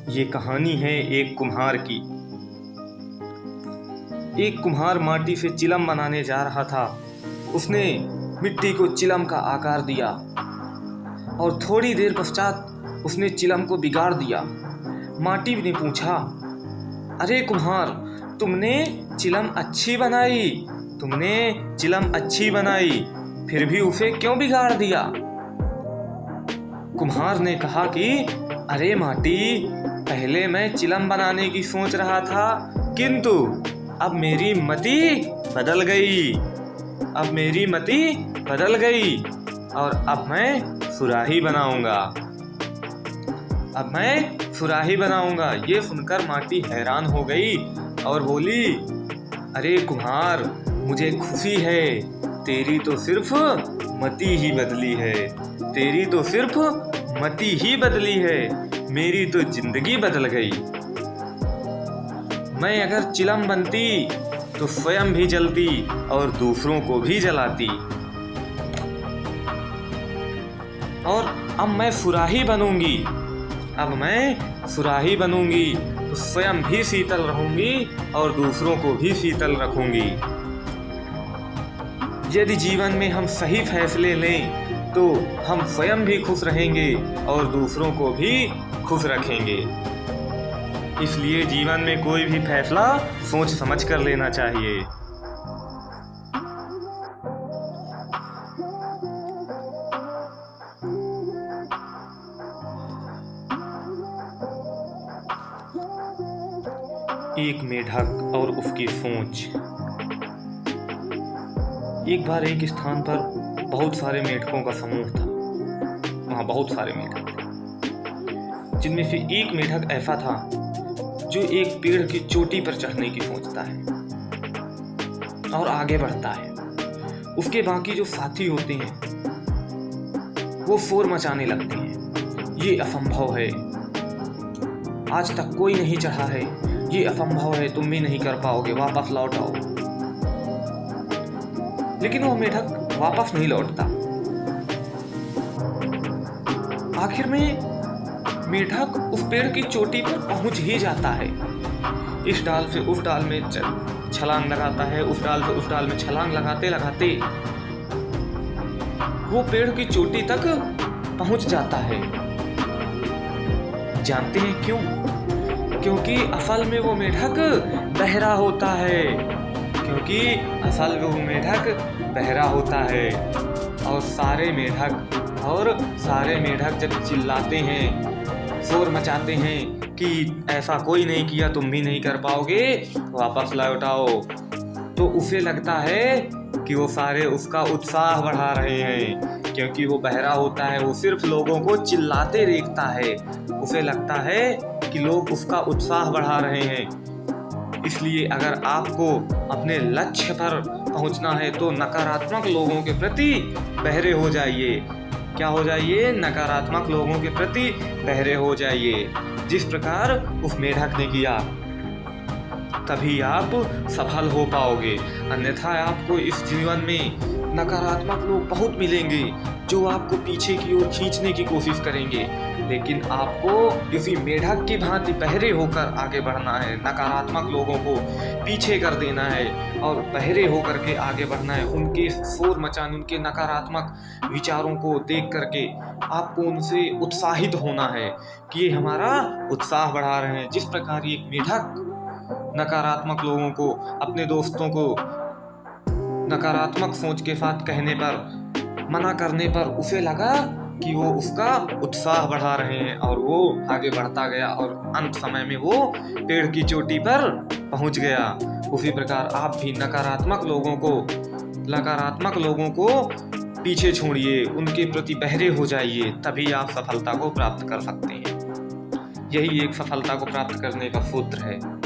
ये कहानी है एक कुम्हार की। एक कुम्हार माटी से चिलम बनाने जा रहा था। उसने मिट्टी को चिलम का आकार दिया और थोड़ी देर पश्चात उसने चिलम को बिगाड़ दिया। माटी ने पूछा, अरे कुम्हार, तुमने चिलम अच्छी बनाई, तुमने चिलम अच्छी बनाई, फिर भी उसे क्यों बिगाड़ दिया? कुम्हार ने कहा कि अरे माटी, पहले मैं चिलम बनाने की सोच रहा था, किंतु अब मेरी मति बदल गई। अब मेरी मति बदल गई और अब मैं सुराही बनाऊंगा। अब मैं सुराही बनाऊंगा। ये सुनकर माटी हैरान हो गई और बोली, अरे कुम्हार, मुझे खुशी है, तेरी तो सिर्फ मति ही बदली है, तेरी तो सिर्फ मति ही बदली है, मेरी तो जिंदगी बदल गई। मैं अगर चिलम बनती तो स्वयं भी जलती और दूसरों को भी जलाती, और अब मैं सुराही बनूंगी। अब मैं सुराही बनूंगी तो स्वयं भी शीतल रहूंगी और दूसरों को भी शीतल रखूंगी। यदि जीवन में हम सही फैसले लें तो हम स्वयं भी खुश रहेंगे और दूसरों को भी खुश रखेंगे। इसलिए जीवन में कोई भी फैसला सोच समझ कर लेना चाहिए। एक मेढक और उसकी सोच। एक बार एक स्थान पर बहुत सारे मेढकों का समूह था। वहां बहुत सारे मेढक थे, जिनमें से एक मेढक ऐसा था जो एक पेड़ की चोटी पर चढ़ने की सोचता है और आगे बढ़ता है। उसके बाकी जो साथी होते हैं वो शोर मचाने लगते हैं, ये असंभव है, आज तक कोई नहीं चढ़ा है, ये असंभव है, तुम भी नहीं कर पाओगे, वापस लौट आओ। लेकिन वो मेढक वापस नहीं लौटता। आखिर में मेढक उस पेड़ की चोटी पर पहुंच ही जाता है। इस डाल से उस डाल में छलांग लगाता है, उस डाल से उस डाल में छलांग लगाते लगाते वो पेड़ की चोटी तक पहुंच जाता है। जानते हैं क्यों? क्योंकि असल में वो मेढक बहरा होता है। क्योंकि असल में वो मेढक बहरा होता है। और सारे मेढक जब चिल्लाते हैं, शोर मचाते हैं कि ऐसा कोई नहीं किया, तुम भी नहीं कर पाओगे, वापस लौट आओ, तो उसे लगता है कि वो सारे उसका उत्साह बढ़ा रहे हैं। क्योंकि वो बहरा होता है, वो सिर्फ लोगों को चिल्लाते देखता है, उसे लगता है कि लोग उसका उत्साह बढ़ा रहे हैं। इसलिए अगर आपको अपने लक्ष्य पर पहुंचना है तो नकारात्मक लोगों के प्रति बहरे हो जाइए। क्या हो जाइए? नकारात्मक लोगों के प्रति बहरे हो जाइए, जिस प्रकार उस मेढक ने किया। तभी आप सफल हो पाओगे। अन्यथा आपको इस जीवन में नकारात्मक लोग बहुत मिलेंगे जो आपको पीछे की ओर खींचने की कोशिश करेंगे, लेकिन आपको किसी मेढक की भांति बहरे होकर आगे बढ़ना है। नकारात्मक लोगों को पीछे कर देना है और बहरे होकर के आगे बढ़ना है। उनके शोर मचाने, उनके नकारात्मक विचारों को देख करके आपको उनसे उत्साहित होना है कि ये हमारा उत्साह बढ़ा रहे हैं। जिस प्रकार एक मेढक नकारात्मक लोगों को, अपने दोस्तों को नकारात्मक सोच के साथ कहने पर, मना करने पर उसे लगा कि वो उसका उत्साह बढ़ा रहे हैं और वो आगे बढ़ता गया और अंत समय में वो पेड़ की चोटी पर पहुंच गया। उसी प्रकार आप भी नकारात्मक लोगों को पीछे छोड़िए, उनके प्रति बहरे हो जाइए, तभी आप सफलता को प्राप्त कर सकते हैं। यही एक सफलता को प्राप्त करने का सूत्र है।